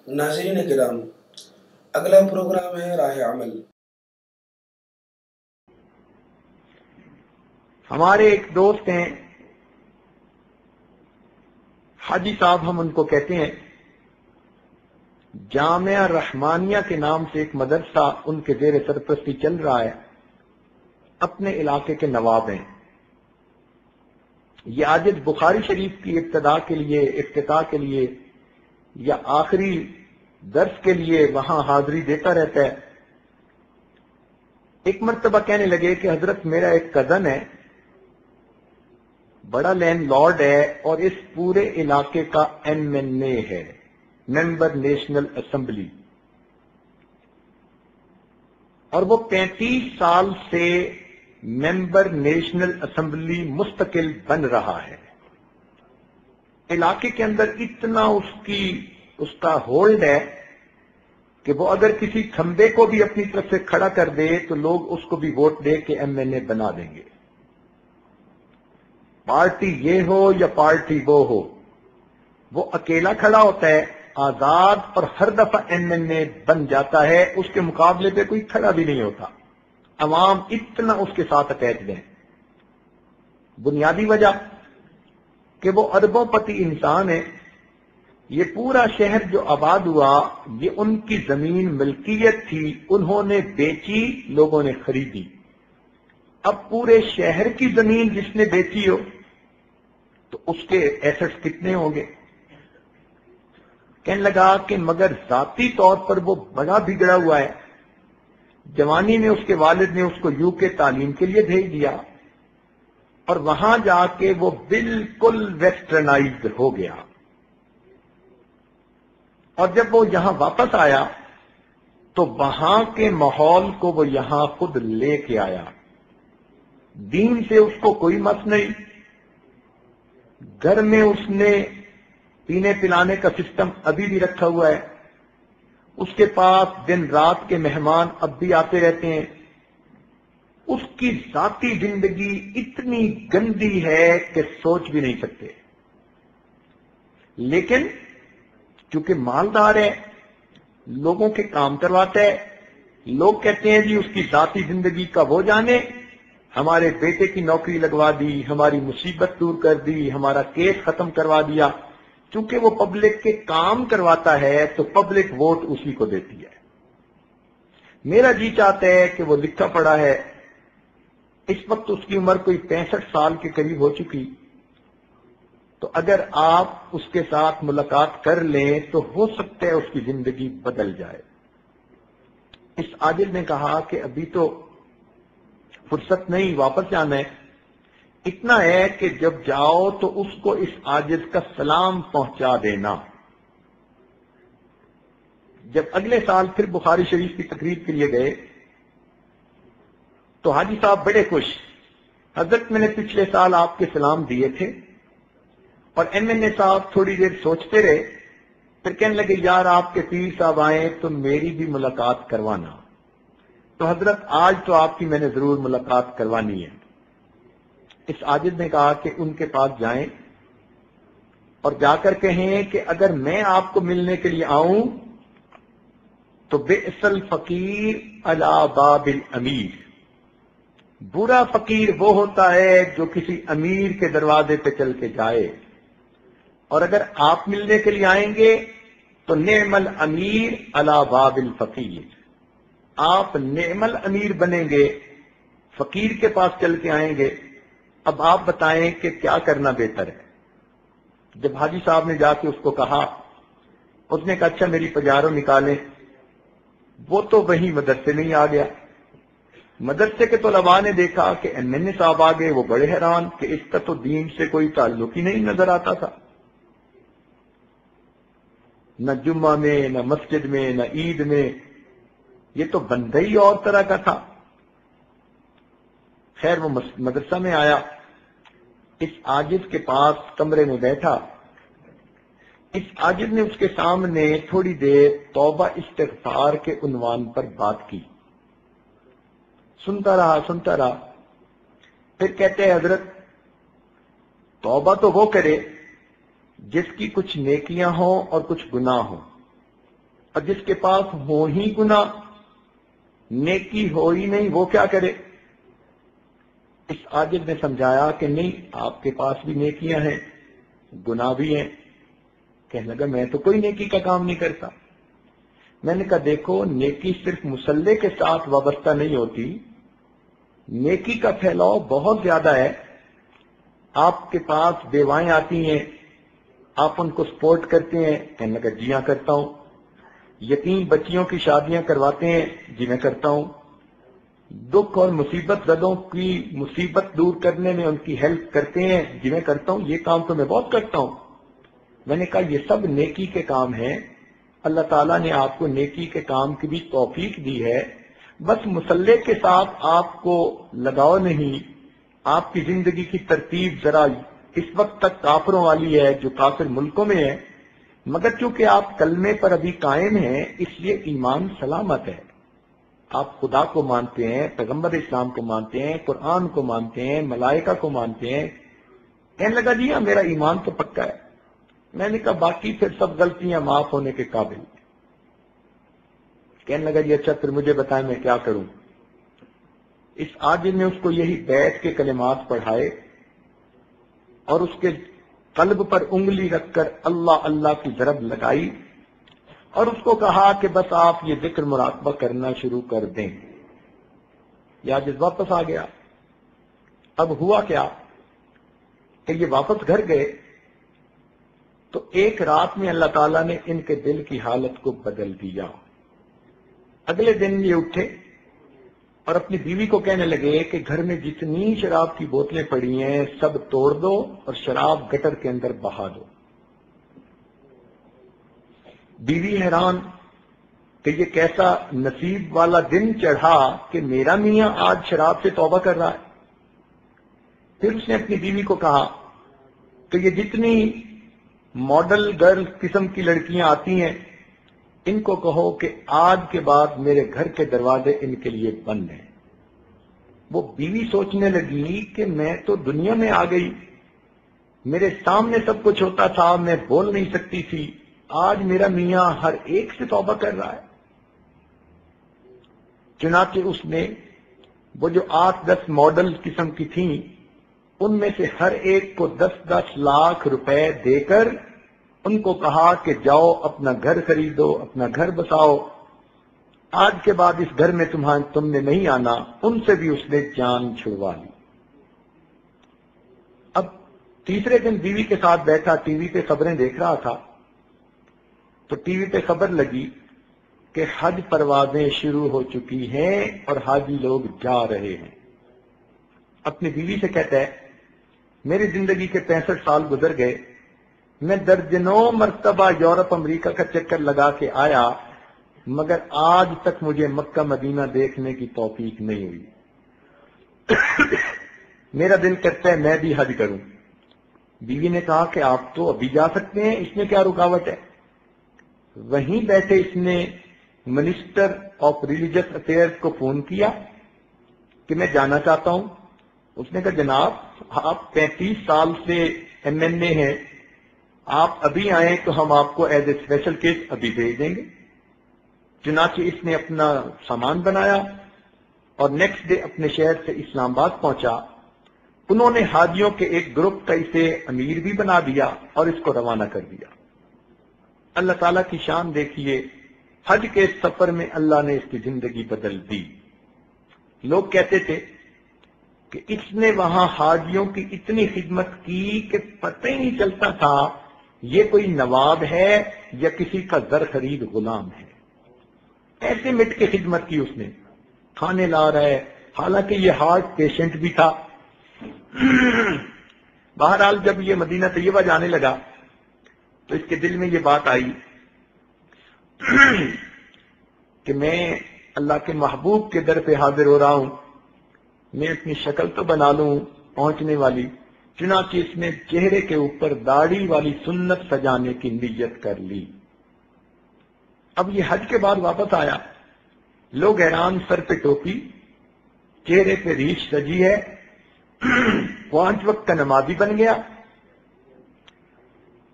ناظرین کرام، اگلا پروگرام ہے راہ عمل۔ ہمارے ایک دوست ہیں حاجی صاحب، ہم ان کو کہتے ہیں، جامعہ رحمانیہ کے نام سے ایک مدرسہ ان کے زیر سرپرستی چل رہا ہے، اپنے علاقے کے نواب ہیں۔ یہ عاجز بخاری شریف کی ابتداء کے لیے، افتتاح کے لیے یا آخری درس کے لیے وہاں حاضری دیتا رہتا ہے۔ ایک مرتبہ کہنے لگے کہ حضرت میرا ایک کزن ہے، بڑا لینڈ لارڈ ہے اور اس پورے علاقے کا MNA ہے، ممبر نیشنل اسمبلی، اور وہ 35 سال سے ممبر نیشنل اسمبلی مستقل بن رہا ہے۔ علاقے کے اندر اتنا اس کا ہولڈ ہے کہ وہ اگر کسی کھمبے کو بھی اپنی طرف سے کھڑا کر دے تو لوگ اس کو بھی ووٹ دے کے MNA بنا دیں گے، پارٹی یہ ہو یا پارٹی وہ ہو۔ وہ اکیلا کھڑا ہوتا ہے، آزاد، اور ہر دفعہ MNA بن جاتا ہے، اس کے مقابلے پہ کوئی کھڑا بھی نہیں ہوتا۔ عوام اتنا اس کے ساتھ اٹیچڈ ہیں۔ بنیادی وجہ کہ وہ اربوں پتی انسان ہے۔ یہ پورا شہر جو آباد ہوا یہ ان کی زمین ملکیت تھی، انہوں نے بیچی، لوگوں نے خریدی۔ اب پورے شہر کی زمین جس نے بیچی ہو تو اس کے ایسٹس کتنے ہوں گے؟ کہنے لگا کہ مگر ذاتی طور پر وہ بڑا بگڑا ہوا ہے۔ جوانی میں اس کے والد نے اس کو UK تعلیم کے لیے بھیج دیا اور وہاں جا کے وہ بالکل ویسٹرنائزڈ ہو گیا، اور جب وہ یہاں واپس آیا تو وہاں کے ماحول کو وہ یہاں خود لے کے آیا۔ دین سے اس کو کوئی مس نہیں، گھر میں اس نے پینے پلانے کا سسٹم ابھی بھی رکھا ہوا ہے، اس کے پاس دن رات کے مہمان اب بھی آتے رہتے ہیں۔ اس کی ذاتی زندگی اتنی گندی ہے کہ سوچ بھی نہیں سکتے، لیکن چونکہ مالدار ہے، لوگوں کے کام کرواتا ہے، لوگ کہتے ہیں جی اس کی ذاتی زندگی کا وہ جانے، ہمارے بیٹے کی نوکری لگوا دی، ہماری مصیبت دور کر دی، ہمارا کیس ختم کروا دیا۔ چونکہ وہ پبلک کے کام کرواتا ہے تو پبلک ووٹ اسی کو دیتی ہے۔ میرا جی چاہتا ہے کہ وہ لکھا پڑا ہے، اس وقت اس کی عمر کوئی 65 سال کے قریب ہو چکی، تو اگر آپ اس کے ساتھ ملاقات کر لیں تو ہو سکتا ہے اس کی زندگی بدل جائے۔ اس عاجز نے کہا کہ ابھی تو فرصت نہیں، واپس جانا ہے۔ اتنا ہے کہ جب جاؤ تو اس کو اس عاجز کا سلام پہنچا دینا۔ جب اگلے سال پھر بخاری شریف کی تقریب کے لیے گئے تو حاجی صاحب بڑے خوش، حضرت میں نے پچھلے سال آپ کے سلام دیے تھے، اور MNA صاحب تھوڑی دیر سوچتے رہے، پھر کہنے لگے یار آپ کے پیر صاحب آئیں تو میری بھی ملاقات کروانا۔ تو حضرت آج تو آپ کی میں نے ضرور ملاقات کروانی ہے۔ اس عاجز نے کہا کہ ان کے پاس جائیں اور جا کر کہیں کہ اگر میں آپ کو ملنے کے لیے آؤں تو بئس الفقیر علی باب الامیر، برا فقیر وہ ہوتا ہے جو کسی امیر کے دروازے پہ چل کے جائے، اور اگر آپ ملنے کے لیے آئیں گے تو نعم الامیر علی باب الفقیر، آپ نعم الامیر بنیں گے، فقیر کے پاس چل کے آئیں گے۔ اب آپ بتائیں کہ کیا کرنا بہتر ہے؟ جب حاجی صاحب نے جا کے اس کو کہا، اس نے کہا اچھا میری پجارو نکالیں۔ وہ تو وہی مدرسے میں ہی آ گیا۔ مدرسے کے طلباء نے دیکھا کہ MNA صاحب آ گئے، وہ بڑے حیران کہ اس کا تو دین سے کوئی تعلق ہی نہیں نظر آتا تھا، نہ جمعہ میں، نہ مسجد میں، نہ عید میں، یہ تو بندہ ہی اور طرح کا تھا۔ خیر وہ مدرسہ میں آیا، اس عاجز کے پاس کمرے میں بیٹھا، اس عاجز نے اس کے سامنے تھوڑی دیر توبہ استغفار کے عنوان پر بات کی۔ سنتا رہا، پھر کہتے ہیں حضرت توبہ تو وہ کرے جس کی کچھ نیکیاں ہوں اور کچھ گناہ ہوں، اور جس کے پاس ہو ہی گناہ، نیکی ہو ہی نہیں، وہ کیا کرے؟ اس عاجز نے سمجھایا کہ نہیں، آپ کے پاس بھی نیکیاں ہیں، گناہ بھی ہیں۔ کہنے لگا میں تو کوئی نیکی کا کام نہیں کرتا۔ میں نے کہا دیکھو، نیکی صرف مصلے کے ساتھ وابستہ نہیں ہوتی، نیکی کا پھیلاؤ بہت زیادہ ہے۔ آپ کے پاس بیوائیں آتی ہیں، آپ ان کو سپورٹ کرتے ہیں؟ کہنے لگا جی ہاں کرتا ہوں۔ یتیم بچیوں کی شادیاں کرواتے ہیں؟ جی میں کرتا ہوں۔ دکھ اور مصیبت زدوں کی مصیبت دور کرنے میں ان کی ہیلپ کرتے ہیں؟ جی میں کرتا ہوں، یہ کام تو میں بہت کرتا ہوں۔ میں نے کہا یہ سب نیکی کے کام ہیں، اللہ تعالیٰ نے آپ کو نیکی کے کام کی بھی توفیق دی ہے، بس مصلے کے ساتھ آپ کو لگاؤ نہیں۔ آپ کی زندگی کی ترتیب ذرا اس وقت تک کافروں والی ہے، جو کافر ملکوں میں ہے، مگر چونکہ آپ کلمے پر ابھی قائم ہیں اس لیے ایمان سلامت ہے۔ آپ خدا کو مانتے ہیں، پیغمبر اسلام کو مانتے ہیں، قرآن کو مانتے ہیں، ملائکہ کو مانتے ہیں۔ کہنے لگا جی ہاں میرا ایمان تو پکا ہے۔ میں نے کہا باقی پھر سب غلطیاں معاف ہونے کے قابل۔ کہنے لگا جی اچھا پھر مجھے بتائیں میں کیا کروں۔ اس عاجز نے اس کو یہی بیت کے کلمات پڑھائے اور اس کے قلب پر انگلی رکھ کر اللہ اللہ کی ضرب لگائی اور اس کو کہا کہ بس آپ یہ ذکر مراقبہ کرنا شروع کر دیں۔ یہ عاجز واپس آ گیا۔ اب ہوا کیا کہ یہ واپس گھر گئے تو ایک رات میں اللہ تعالیٰ نے ان کے دل کی حالت کو بدل دیا۔ اگلے دن یہ اٹھے اور اپنی بیوی کو کہنے لگے کہ گھر میں جتنی شراب کی بوتلیں پڑی ہیں سب توڑ دو اور شراب گٹر کے اندر بہا دو۔ بیوی حیران کہ یہ کیسا نصیب والا دن چڑھا کہ میرا میاں آج شراب سے توبہ کر رہا ہے۔ پھر اس نے اپنی بیوی کو کہا کہ یہ جتنی ماڈل گرل قسم کی لڑکیاں آتی ہیں ان کو کہو کہ آج کے بعد میرے گھر کے دروازے ان کے لیے بند ہیں۔ وہ بیوی سوچنے لگی کہ میں تو دنیا میں آ گئی، میرے سامنے سب کچھ ہوتا تھا، میں بول نہیں سکتی تھی، آج میرا میاں ہر ایک سے توبہ کر رہا ہے۔ چنانچہ اس نے وہ جو 8-10 ماڈل قسم کی تھیں ان میں سے ہر ایک کو 10-10 لاکھ روپے دے کر ان کو کہا کہ جاؤ اپنا گھر خریدو، اپنا گھر بساؤ، آج کے بعد اس گھر میں تم نے نہیں آنا۔ ان سے بھی اس نے جان چھڑوا لی۔ اب تیسرے دن بیوی کے ساتھ بیٹھا ٹی وی پہ خبریں دیکھ رہا تھا تو ٹی وی پہ خبر لگی کہ حج پروازیں شروع ہو چکی ہیں اور حاجی لوگ جا رہے ہیں۔ اپنی بیوی سے کہتا ہے میری زندگی کے 65 سال گزر گئے، میں درجنوں مرتبہ یورپ امریکہ کا چکر لگا کے آیا مگر آج تک مجھے مکہ مدینہ دیکھنے کی توفیق نہیں ہوئی۔ میرا دل کرتا ہے میں بھی حج کروں۔ بیوی نے کہا کہ آپ تو ابھی جا سکتے ہیں، اس میں کیا رکاوٹ ہے؟ وہیں بیٹھے اس نے منسٹر آف ریلیجس افیئرز کو فون کیا کہ میں جانا چاہتا ہوں۔ اس نے کہا جناب آپ 35 سال سے ایم این اے ہیں، آپ ابھی آئیں تو ہم آپ کو ایز اے اسپیشل کیس ابھی بھیج دیں گے۔ چنانچہ اس نے اپنا سامان بنایا اور نیکسٹ ڈے اپنے شہر سے اسلام آباد پہنچا۔ انہوں نے حاجیوں کے ایک گروپ کا اسے امیر بھی بنا دیا اور اس کو روانہ کر دیا۔ اللہ تعالیٰ کی شان دیکھیے، حج کے سفر میں اللہ نے اس کی زندگی بدل دی۔ لوگ کہتے تھے کہ اس نے وہاں حاجیوں کی اتنی خدمت کی کہ پتہ ہی نہیں چلتا تھا یہ کوئی نواب ہے یا کسی کا زر خرید غلام ہے۔ ایسے مٹ کے خدمت کی اس نے، کھانے لا رہا ہے، حالانکہ یہ ہارٹ پیشنٹ بھی تھا۔ بہرحال جب یہ مدینہ طیبہ جانے لگا تو اس کے دل میں یہ بات آئی کہ میں اللہ کے محبوب کے در پہ حاضر ہو رہا ہوں، میں اپنی شکل تو بنا لوں پہنچنے والی۔ چنانچہ اس نے چہرے کے اوپر داڑھی والی سنت سجانے کی نیت کر لی۔ اب یہ حج کے بعد واپس آیا، لوگ حیران، سر پہ ٹوپی، چہرے پہ ریچھ سجی ہے، 5 وقت کا نمازی بن گیا۔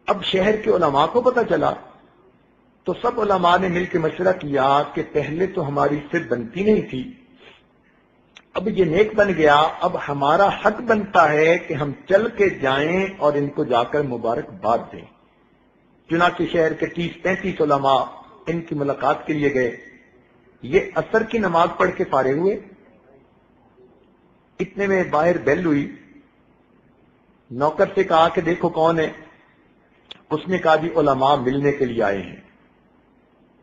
اب شہر کے علماء کو پتہ چلا تو سب علماء نے مل کے مشورہ کیا کہ پہلے تو ہماری صرف بنتی نہیں تھی، اب یہ نیک بن گیا، اب ہمارا حق بنتا ہے کہ ہم چل کے جائیں اور ان کو جا کر مبارکباد دیں۔ چنانچہ شہر کے 30-35 علماء ان کی ملاقات کے لیے گئے۔ یہ عصر کی نماز پڑھ کے فارغ ہوئے، اتنے میں باہر بیل ہوئی، نوکر سے کہا کہ دیکھو کون ہے؟ اس نے کہا جی علماء ملنے کے لیے آئے ہیں۔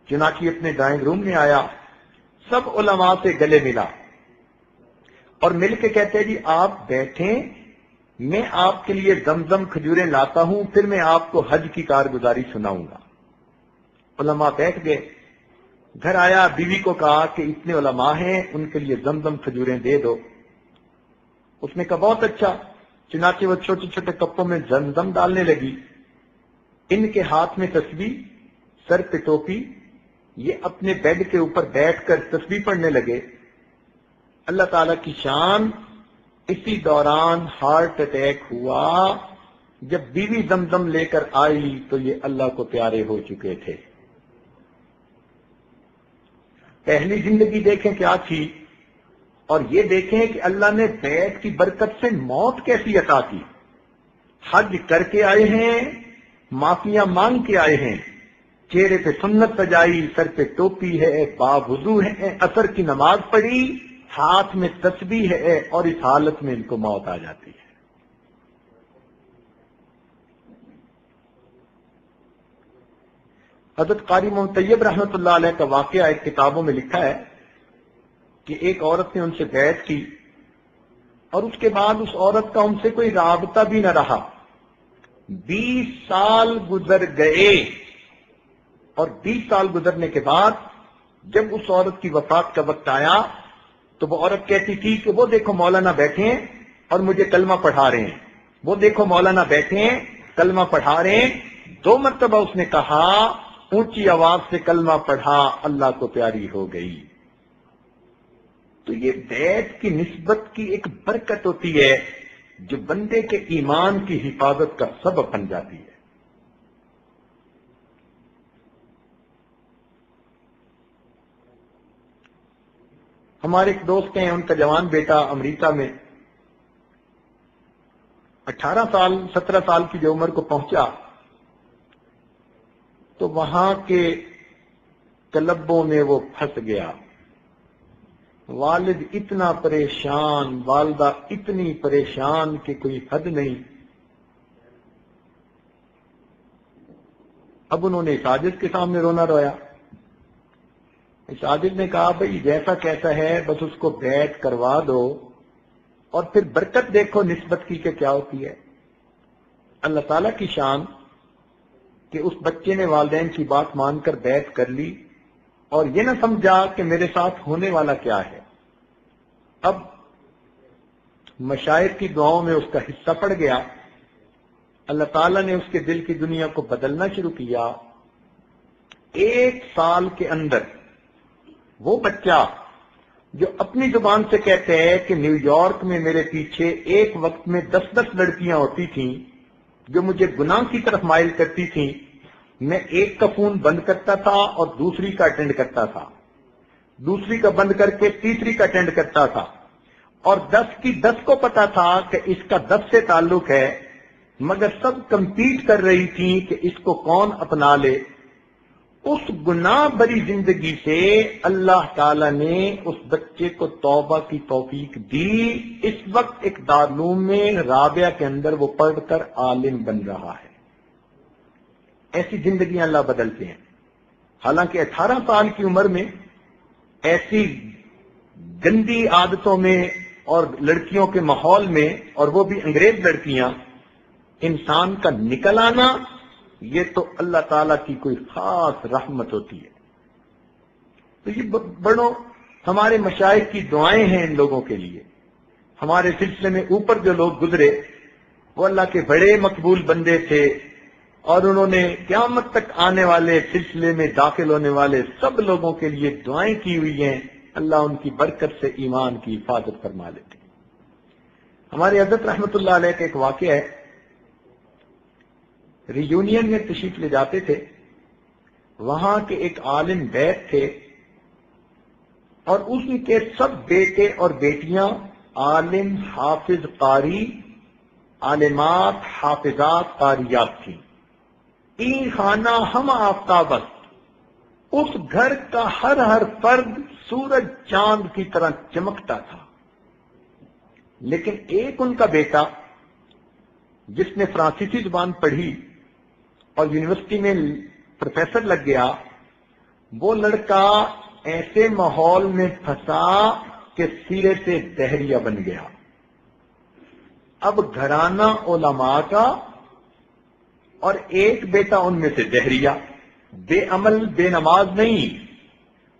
چنانچہ اپنے ڈرائنگ روم میں آیا، سب علماء سے گلے ملا اور مل کے کہتے جی آپ بیٹھیں، میں آپ کے لیے زمزم کھجوریں لاتا ہوں، پھر میں آپ کو حج کی کارگزاری سناؤں گا۔ علماء بیٹھ گئے، گھر آیا، بیوی کو کہا کہ اتنے علماء ہیں، ان کے لیے زمزم کھجوریں دے دو۔ اس نے کہا بہت اچھا۔ چنانچہ وہ چھوٹے چھوٹے کپوں میں زمزم ڈالنے لگی، ان کے ہاتھ میں تسبیح، سر پہ ٹوپی، یہ اپنے بیڈ کے اوپر بیٹھ کر تسبیح پڑھنے لگے۔ اللہ تعالیٰ کی شان، اسی دوران ہارٹ اٹیک ہوا۔ جب بیوی زمزم لے کر آئی تو یہ اللہ کو پیارے ہو چکے تھے۔ پہلی زندگی دیکھیں کیا تھی، اور یہ دیکھیں کہ اللہ نے بیت کی برکت سے موت کیسی عطا کی۔ حج کر کے آئے ہیں، معافیاں مانگ کے آئے ہیں، چہرے پہ سنت سجائی، سر پہ ٹوپی ہے، باوضو ہے، عصر کی نماز پڑھی، ہاتھ میں تسبیح ہے، اور اس حالت میں ان کو موت آ جاتی ہے۔ حضرت قاری محمد طیب رحمۃ اللہ علیہ کا واقعہ ایک کتابوں میں لکھا ہے کہ ایک عورت نے ان سے بیعت کی اور اس کے بعد اس عورت کا ان سے کوئی رابطہ بھی نہ رہا۔ 20 سال گزر گئے، اور 20 سال گزرنے کے بعد جب اس عورت کی وفات کا وقت آیا تو وہ عورت کہتی تھی کہ وہ دیکھو مولانا بیٹھے ہیں اور مجھے کلمہ پڑھا رہے ہیں، وہ دیکھو مولانا بیٹھے ہیں کلمہ پڑھا رہے ہیں۔ 2 مرتبہ اس نے کہا، اونچی آواز سے کلمہ پڑھا، اللہ کو پیاری ہو گئی۔ تو یہ بیت کی نسبت کی ایک برکت ہوتی ہے جو بندے کے ایمان کی حفاظت کا سبب بن جاتی ہے۔ ہمارے ایک دوست ہیں، ان کا جوان بیٹا امریکہ میں 18 سال 17 سال کی جو عمر کو پہنچا تو وہاں کے کلبوں میں وہ پھنس گیا۔ والد اتنا پریشان، والدہ اتنی پریشان کہ کوئی حد نہیں۔ اب انہوں نے ساجد کے سامنے رونا رویا۔ ساجد نے کہا بھئی جیسا کیسا ہے بس اس کو بیعت کروا دو، اور پھر برکت دیکھو نسبت کی کہ کیا ہوتی ہے۔ اللہ تعالیٰ کی شان کہ اس بچے نے والدین کی بات مان کر بیعت کر لی، اور یہ نہ سمجھا کہ میرے ساتھ ہونے والا کیا ہے۔ اب مشائخ کی دعاؤں میں اس کا حصہ پڑ گیا، اللہ تعالیٰ نے اس کے دل کی دنیا کو بدلنا شروع کیا۔ 1 سال کے اندر وہ بچہ جو اپنی زبان سے کہتے ہیں کہ نیو یارک میں میرے پیچھے ایک وقت میں 10 لڑکیاں ہوتی تھیں جو مجھے گناہ کی طرف مائل کرتی تھیں، میں ایک کا فون بند کرتا تھا اور دوسری کا اٹینڈ کرتا تھا، دوسری کا بند کر کے تیسری کا اٹینڈ کرتا تھا، اور 10 کی 10 کو پتا تھا کہ اس کا 10 سے تعلق ہے، مگر سب کمپیٹ کر رہی تھی کہ اس کو کون اپنا لے۔ اس گناہ بری زندگی سے اللہ تعالیٰ نے اس بچے کو توبہ کی توفیق دی۔ اس وقت ایک دارالعلوم میں رابعہ کے اندر وہ پڑھ کر عالم بن رہا ہے۔ ایسی زندگیاں اللہ بدلتے ہیں۔ حالانکہ 18 سال کی عمر میں ایسی گندی عادتوں میں اور لڑکیوں کے ماحول میں، اور وہ بھی انگریز لڑکیاں، انسان کا نکل آنا، یہ تو اللہ تعالیٰ کی کوئی خاص رحمت ہوتی ہے۔ تو یہ بڑوں ہمارے مشائخ کی دعائیں ہیں ان لوگوں کے لیے۔ ہمارے سلسلے میں اوپر جو لوگ گزرے وہ اللہ کے بڑے مقبول بندے تھے، اور انہوں نے قیامت تک آنے والے سلسلے میں داخل ہونے والے سب لوگوں کے لیے دعائیں کی ہوئی ہیں۔ اللہ ان کی برکت سے ایمان کی حفاظت فرما لیتے ہیں۔ ہمارے حضرت رحمت اللہ علیہ کا ایک واقعہ ہے، ری یونین میں تشریف لے جاتے تھے وہاں کے ایک عالم بیت تھے اور اس کے سب بیٹے اور بیٹیاں عالم، حافظ، قاری، عالمات، حافظات، قاریات تھیں۔ این خانہ ہم آفتابست، اس گھر کا ہر فرد سورج چاند کی طرح چمکتا تھا۔ لیکن ایک ان کا بیٹا جس نے فرانسیسی زبان پڑھی اور یونیورسٹی میں پروفیسر لگ گیا، وہ لڑکا ایسے ماحول میں پھنسا کہ سرے سے دہریہ بن گیا۔ اب گھرانہ علماء کا اور ایک بیٹا ان میں سے دہریہ، بے عمل بے نماز نہیں،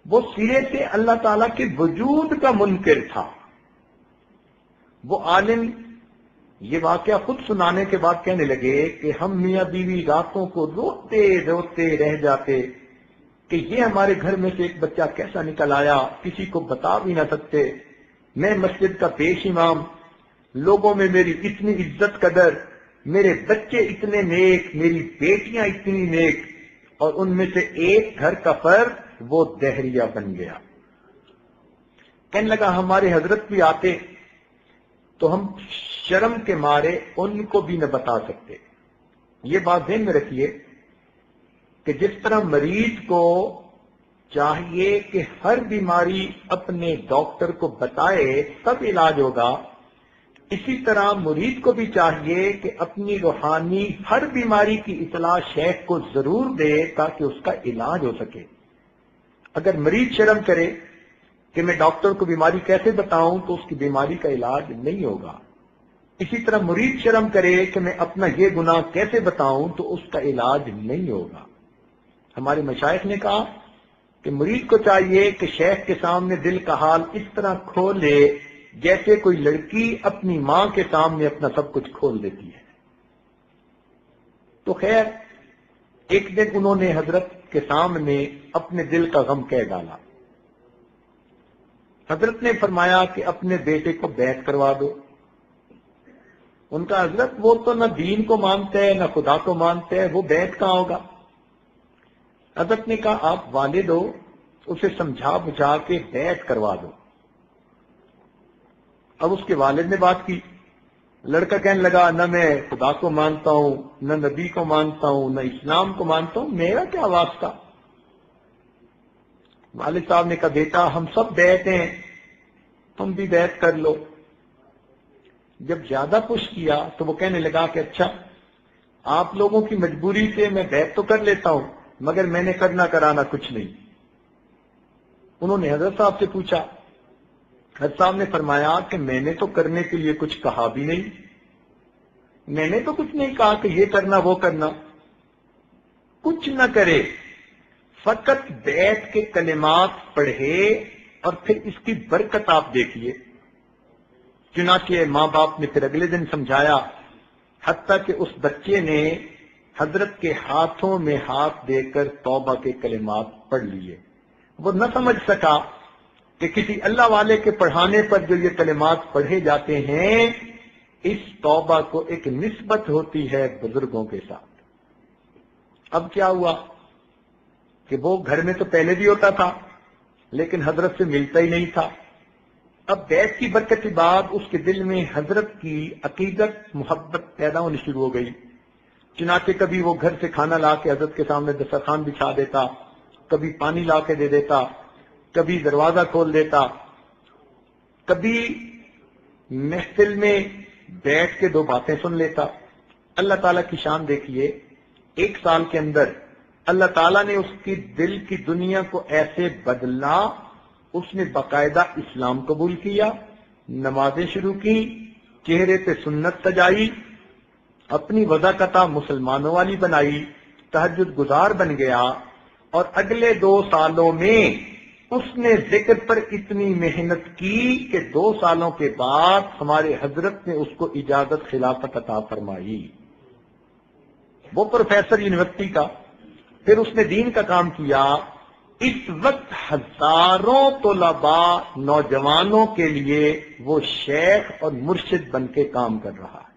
وہ سرے سے اللہ تعالیٰ کے وجود کا منکر تھا۔ وہ عالم یہ واقعہ خود سنانے کے بعد کہنے لگے کہ ہم میاں بیوی راتوں کو روتے روتے رہ جاتے کہ یہ ہمارے گھر میں سے ایک بچہ کیسا نکل آیا، کسی کو بتا بھی نہ سکتے۔ میں مسجد کا پیش امام، لوگوں میں میری اتنی عزت قدر، میرے بچے اتنے نیک، میری بیٹیاں اتنی نیک، اور ان میں سے ایک گھر کا فرد وہ دہریہ بن گیا۔ کہنے لگا ہمارے حضرت بھی آتے تو ہم شرم کے مارے ان کو بھی نہ بتا سکتے۔ یہ بات ذہن میں رکھیے کہ جس طرح مریض کو چاہیے کہ ہر بیماری اپنے ڈاکٹر کو بتائے تب علاج ہوگا، اسی طرح مرید کو بھی چاہیے کہ اپنی روحانی ہر بیماری کی اطلاع شیخ کو ضرور دے تاکہ اس کا علاج ہو سکے۔ اگر مریض شرم کرے کہ میں ڈاکٹر کو بیماری کیسے بتاؤں تو اس کی بیماری کا علاج نہیں ہوگا۔ اسی طرح مرید شرم کرے کہ میں اپنا یہ گناہ کیسے بتاؤں تو اس کا علاج نہیں ہوگا۔ ہمارے مشائخ نے کہا کہ مرید کو چاہیے کہ شیخ کے سامنے دل کا حال اس طرح کھولے جیسے کوئی لڑکی اپنی ماں کے سامنے اپنا سب کچھ کھول دیتی ہے۔ تو خیر ایک دن انہوں نے حضرت کے سامنے اپنے دل کا غم کہہ ڈالا۔ حضرت نے فرمایا کہ اپنے بیٹے کو بیعت کروا دو۔ ان کا حضرت وہ تو نہ دین کو مانتا ہے نہ خدا کو مانتا ہے، وہ بیعت کہاں ہوگا؟ حضرت نے کہا آپ والد ہو، اسے سمجھا بجھا کے بیعت کروا دو۔ اب اس کے والد نے بات کی، لڑکا کہنے لگا نہ میں خدا کو مانتا ہوں، نہ نبی کو مانتا ہوں، نہ اسلام کو مانتا ہوں، میرا کیا واسطہ؟ والد صاحب نے کہا بیٹا ہم سب بیعت ہیں، تم بھی بیعت کر لو۔ جب زیادہ پش کیا تو وہ کہنے لگا کہ اچھا آپ لوگوں کی مجبوری سے میں بیعت تو کر لیتا ہوں مگر میں نے کرنا کرانا کچھ نہیں۔ انہوں نے حضرت صاحب سے پوچھا، حضرت صاحب نے فرمایا کہ میں نے تو کرنے کے لیے کچھ کہا بھی نہیں، میں نے تو کچھ نہیں کہا کہ یہ کرنا وہ کرنا، کچھ نہ کرے، فقط بیعت کے کلمات پڑھے اور پھر اس کی برکت آپ دیکھیے۔ چنانچہ ماں باپ نے پھر اگلے دن سمجھایا، حتیٰ کہ اس بچے نے حضرت کے ہاتھوں میں ہاتھ دے کر توبہ کے کلمات پڑھ لیے۔ وہ نہ سمجھ سکا کہ کسی اللہ والے کے پڑھانے پر جو یہ کلمات پڑھے جاتے ہیں اس توبہ کو ایک نسبت ہوتی ہے بزرگوں کے ساتھ۔ اب کیا ہوا کہ وہ گھر میں تو پہلے بھی ہوتا تھا لیکن حضرت سے ملتا ہی نہیں تھا۔ اب بیعت کی برکت کے بعد اس کے دل میں حضرت کی عقیدت محبت پیدا ہونی شروع ہو گئی۔ چنانچہ کبھی وہ گھر سے کھانا لا کے حضرت کے سامنے دسترخوان بچھا دیتا، کبھی پانی لا کے دے دیتا، کبھی دروازہ کھول دیتا، کبھی محفل میں بیٹھ کے دو باتیں سن لیتا۔ اللہ تعالیٰ کی شان دیکھیے، 1 سال کے اندر اللہ تعالیٰ نے اس کی دل کی دنیا کو ایسے بدلا، اس نے باقاعدہ اسلام قبول کیا، نمازیں شروع کی، چہرے پہ سنت سجائی، اپنی وضاقتہ مسلمانوں والی بنائی، تہجد گزار بن گیا، اور اگلے 2 سالوں میں اس نے ذکر پر اتنی محنت کی کہ 2 سالوں کے بعد ہمارے حضرت نے اس کو اجازت خلافت عطا فرمائی۔ وہ پروفیسر یونیورسٹی کا، پھر اس نے دین کا کام کیا۔ اس وقت ہزاروں طلباء نوجوانوں کے لیے وہ شیخ اور مرشد بن کے کام کر رہا ہے۔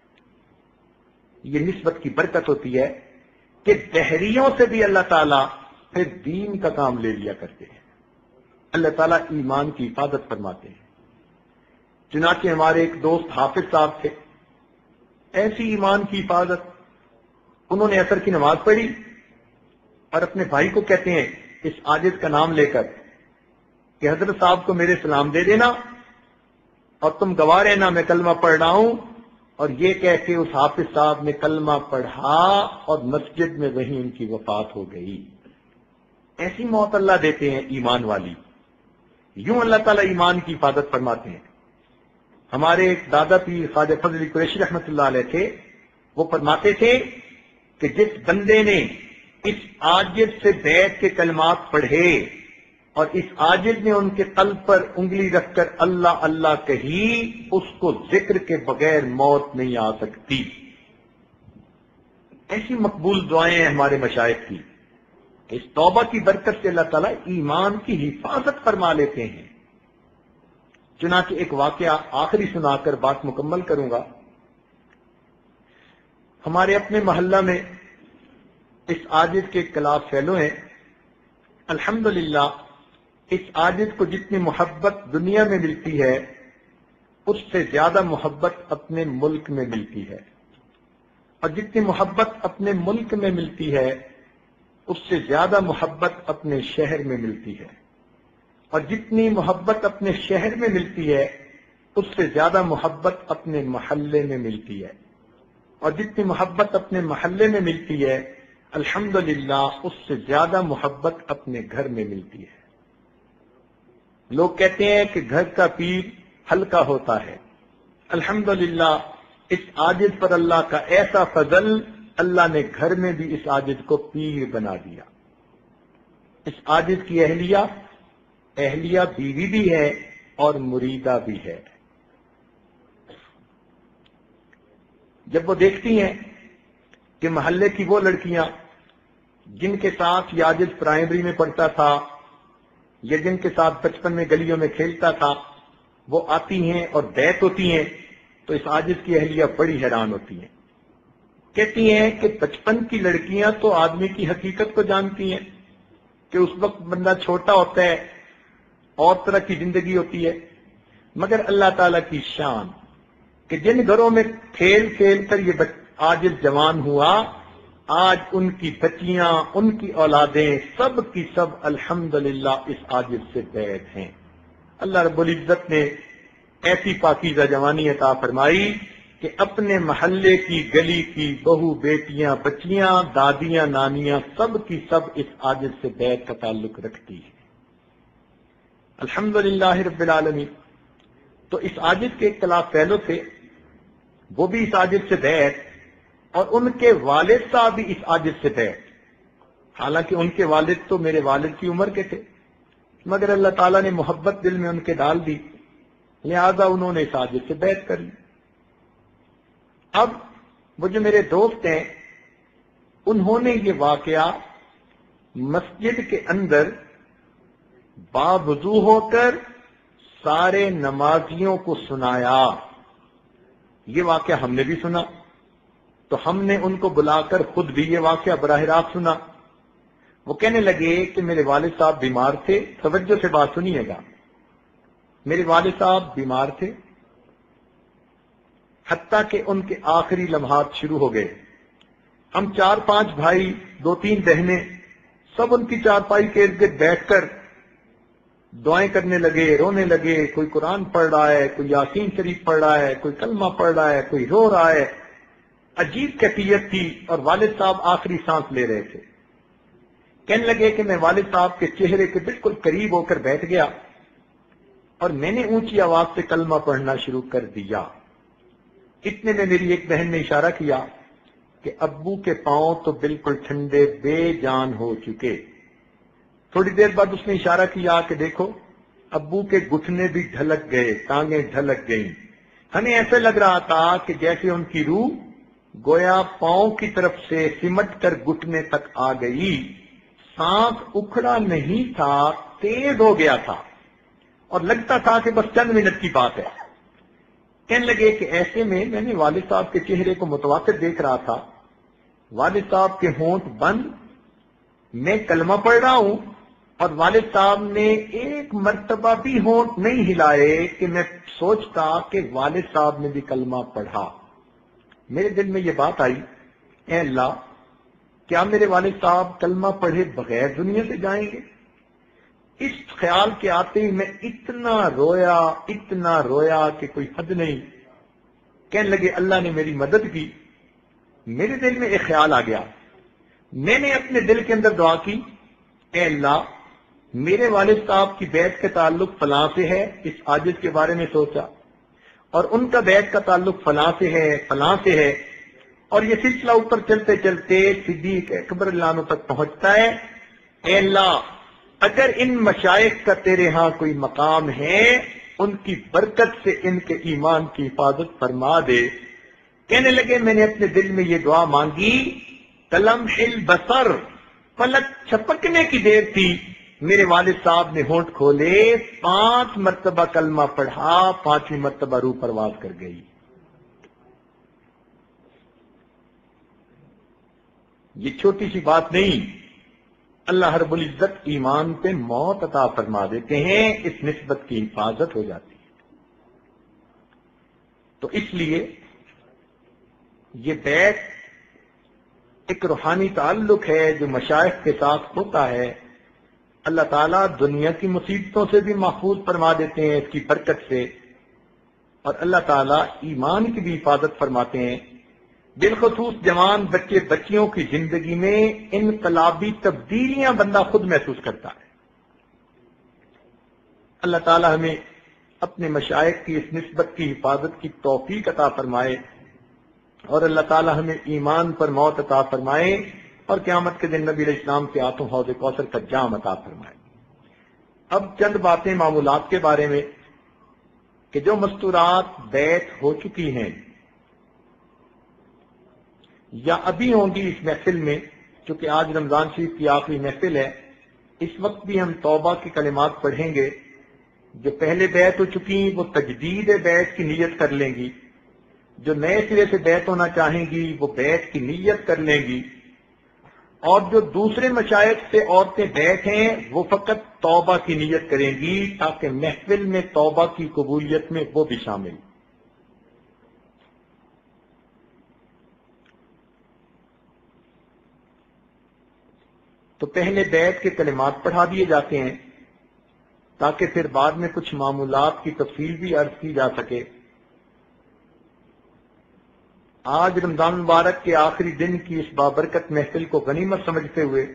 یہ نسبت کی برکت ہوتی ہے کہ دہریوں سے بھی اللہ تعالیٰ پھر دین کا کام لے لیا کرتے ہیں۔ اللہ تعالیٰ ایمان کی حفاظت فرماتے ہیں۔ چنانچہ ہمارے ایک دوست حافظ صاحب تھے، ایسی ایمان کی حفاظت، انہوں نے عصر کی نماز پڑھی اور اپنے بھائی کو کہتے ہیں اس عاجز کا نام لے کر کہ حضرت صاحب کو میرے سلام دے دینا اور تم گواہ رہنا میں کلمہ پڑھ رہا ہوں، اور یہ کہہ کے اس حافظ صاحب نے کلمہ پڑھا اور مسجد میں وہیں ان کی وفات ہو گئی۔ ایسی موت اللہ دیتے ہیں ایمان والی۔ یوں اللہ تعالیٰ ایمان کی حفاظت فرماتے ہیں۔ ہمارے ایک دادا پیر خواجہ فضل علی قریشی رحمۃ اللہ علیہ تھے، وہ فرماتے تھے کہ جس بندے نے اس عاجز سے بیعت کے کلمات پڑھے اور اس عاجز نے ان کے قلب پر انگلی رکھ کر اللہ اللہ کہی، اس کو ذکر کے بغیر موت نہیں آ سکتی۔ ایسی مقبول دعائیں ہیں ہمارے مشائخ کی۔ اس توبہ کی برکت سے اللہ تعالیٰ ایمان کی حفاظت فرما لیتے ہیں۔ چنانچہ ایک واقعہ آخری سنا کر بات مکمل کروں گا۔ ہمارے اپنے محلہ میں اس عاجز کے کلاس فیلو ہیں۔ الحمدللہ اس عاجز کو جتنی محبت دنیا میں ملتی ہے اس سے زیادہ محبت اپنے ملک میں ملتی ہے، اور جتنی محبت اپنے ملک میں ملتی ہے اس سے زیادہ محبت اپنے شہر میں ملتی ہے، اور جتنی محبت اپنے شہر میں ملتی ہے اس سے زیادہ محبت اپنے محلے میں ملتی ہے، اور جتنی محبت اپنے محلے میں ملتی ہے الحمدللہ اس سے زیادہ محبت اپنے گھر میں ملتی ہے۔ لوگ کہتے ہیں کہ گھر کا پیر ہلکا ہوتا ہے۔ الحمدللہ اس عاجز پر اللہ کا ایسا فضل، اللہ نے گھر میں بھی اس عاجز کو پیر بنا دیا۔ اس عاجز کی اہلیہ بیوی بھی ہے اور مریدہ بھی ہے۔ جب وہ دیکھتی ہیں کہ محلے کی وہ لڑکیاں جن کے ساتھ یہ عاجز پرائمری میں پڑھتا تھا یا جن کے ساتھ بچپن میں گلیوں میں کھیلتا تھا وہ آتی ہیں اور بیت ہوتی ہیں، تو اس عاجز کی اہلیہ بڑی حیران ہوتی ہیں۔ کہتی ہیں کہ بچپن کی لڑکیاں تو آدمی کی حقیقت کو جانتی ہیں کہ اس وقت بندہ چھوٹا ہوتا ہے، اور طرح کی زندگی ہوتی ہے، مگر اللہ تعالیٰ کی شان کہ جن گھروں میں کھیل کھیل کر یہ عاجز جوان ہوا، آج ان کی بچیاں، ان کی اولادیں سب کی سب الحمدللہ اس عاجز سے بیعت ہیں۔ اللہ رب العزت نے ایسی پاکیزہ جوانی عطا فرمائی کہ اپنے محلے کی گلی کی بہو بیٹیاں بچیاں دادیاں نانیاں سب کی سب اس عاجز سے بیعت کا تعلق رکھتی ہے۔ الحمدللہ رب العالمین۔ تو اس عاجز کے اختلاف فیلو تھے، وہ بھی اس عاجز سے بیعت، اور ان کے والد صاحب بھی اس عاجز سے بیعت۔ حالانکہ ان کے والد تو میرے والد کی عمر کے تھے، مگر اللہ تعالیٰ نے محبت دل میں ان کے ڈال دی، لہذا انہوں نے اس عاجز سے بیعت کر لی۔ اب وہ جو میرے دوست ہیں انہوں نے یہ واقعہ مسجد کے اندر باوضو ہو کر سارے نمازیوں کو سنایا۔ یہ واقعہ ہم نے بھی سنا، تو ہم نے ان کو بلا کر خود بھی یہ واقعہ براہ راست سنا۔ وہ کہنے لگے کہ میرے والد صاحب بیمار تھے، توجہ سے بات سنیے گا، میرے والد صاحب بیمار تھے حتیٰ کہ ان کے آخری لمحات شروع ہو گئے۔ ہم 4-5 بھائی 2-3 بہنیں سب ان کی چارپائی کے ارد گرد بیٹھ کر دعائیں کرنے لگے، رونے لگے، کوئی قرآن پڑھ رہا ہے، کوئی یاسین شریف پڑھ رہا ہے، کوئی کلمہ پڑھ رہا ہے، کوئی رو رہا ہے۔ عجیب کیفیت تھی، اور والد صاحب آخری سانس لے رہے تھے۔ کہنے لگے کہ میں والد صاحب کے چہرے کے بالکل قریب ہو کر بیٹھ گیا اور میں نے اونچی آواز سے کلمہ پڑھنا شروع کر دیا۔ اتنے میں میری ایک بہن نے اشارہ کیا کہ ابو کے پاؤں تو بالکل ٹھنڈے بے جان ہو چکے۔ تھوڑی دیر بعد اس نے اشارہ کیا کہ دیکھو ابو کے گھٹنے بھی ڈھلک گئے، ٹانگیں ڈھلک گئیں۔ ہمیں ایسے لگ رہا تھا کہ جیسے ان کی روح گویا پاؤں کی طرف سے سمٹ کر گھٹنے تک آ گئی۔ سانس اکھڑا نہیں تھا، تیز ہو گیا تھا، اور لگتا تھا کہ بس چند منٹ کی بات ہے۔ کہنے لگے کہ ایسے میں نے والد صاحب کے چہرے کو متواتر دیکھ رہا تھا، والد صاحب کے ہونٹ بند میں کلمہ پڑھ رہا ہوں اور والد صاحب نے ایک مرتبہ بھی ہونٹ نہیں ہلائے کہ میں سوچتا کہ والد صاحب نے بھی کلمہ پڑھا. میرے دل میں یہ بات آئی، اے اللہ، کیا میرے والد صاحب کلمہ پڑھے بغیر دنیا سے جائیں گے؟ اس خیال کے آتے ہی میں اتنا رویا کہ کوئی حد نہیں. کہنے لگے اللہ نے میری مدد کی. میرے دل میں ایک خیال آ گیا. میں نے اپنے دل کے اندر دعا کی، اے اللہ، میرے والد صاحب کی بیعت کا تعلق فلاں سے ہے، اس عاجز کے بارے میں سوچا، اور ان کا بیعت کا تعلق فلاں سے ہے، اور یہ سلسلہ اوپر چلتے چلتے صدیق اکبر اللہ عنہ تک پہنچتا ہے. اے اللہ، اگر ان مشائخ کا تیرے ہاں کوئی مقام ہے، ان کی برکت سے ان کے ایمان کی حفاظت فرما دے. کہنے لگے میں نے اپنے دل میں یہ دعا مانگی، کلمح البصر، پلک چھپکنے کی دیر تھی، میرے والد صاحب نے ہونٹ کھولے، 5 مرتبہ کلمہ پڑھا، 5ویں مرتبہ روح پرواز کر گئی. یہ چھوٹی سی بات نہیں، اللہ رب العزت ایمان پہ موت عطا فرما دیتے ہیں، اس نسبت کی حفاظت ہو جاتی ہے. تو اس لیے یہ بیعت ایک روحانی تعلق ہے جو مشائخ کے ساتھ ہوتا ہے. اللہ تعالیٰ دنیا کی مصیبتوں سے بھی محفوظ فرما دیتے ہیں اس کی برکت سے، اور اللہ تعالیٰ ایمان کی بھی حفاظت فرماتے ہیں. بالخصوص جوان بچے بچیوں کی زندگی میں انقلابی تبدیلیاں بندہ خود محسوس کرتا ہے. اللہ تعالیٰ ہمیں اپنے مشائخ کی اس نسبت کی حفاظت کی توفیق عطا فرمائے، اور اللہ تعالیٰ ہمیں ایمان پر موت عطا فرمائے، اور قیامت کے دن نبی علیہ السلام کے ہاتھوں حوض کوثر کا جام عطا فرمائے. اب چند باتیں معمولات کے بارے میں کہ جو مستورات بیعت ہو چکی ہیں یا ابھی ہوں گی اس محفل میں، چونکہ آج رمضان شریف کی آخری محفل ہے، اس وقت بھی ہم توبہ کے کلمات پڑھیں گے. جو پہلے بیعت ہو چکی وہ تجدید بیعت کی نیت کر لیں گی، جو نئے سرے سے بیعت ہونا چاہیں گی وہ بیعت کی نیت کر لیں گی، اور جو دوسرے مشائخ سے عورتیں بیعت ہیں وہ فقط توبہ کی نیت کریں گی، تاکہ محفل میں توبہ کی قبولیت میں وہ بھی شامل. تو پہلے بیعت کے کلمات پڑھا دیے جاتے ہیں تاکہ پھر بعد میں کچھ معمولات کی تفصیل بھی عرض کی جا سکے. آج رمضان مبارک کے آخری دن کی اس بابرکت محفل کو غنیمت سمجھتے ہوئے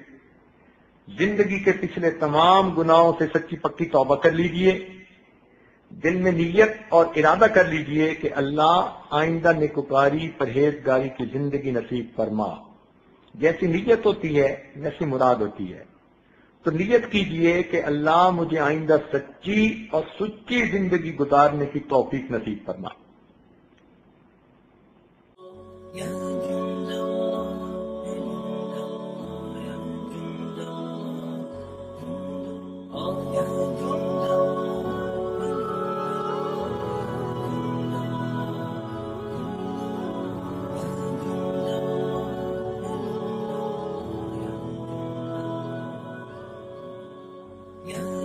زندگی کے پچھلے تمام گناہوں سے سچی پکی توبہ کر لیجئے. دل میں نیت اور ارادہ کر لیجئے کہ اللہ آئندہ نیکوکاری پرہیزگاری کی زندگی نصیب فرما. جیسی نیت ہوتی ہے ویسی مراد ہوتی ہے. تو نیت کیجئے کہ اللہ مجھے آئندہ سچی اور سچی زندگی گزارنے کی توفیق نصیب فرما. Yeah.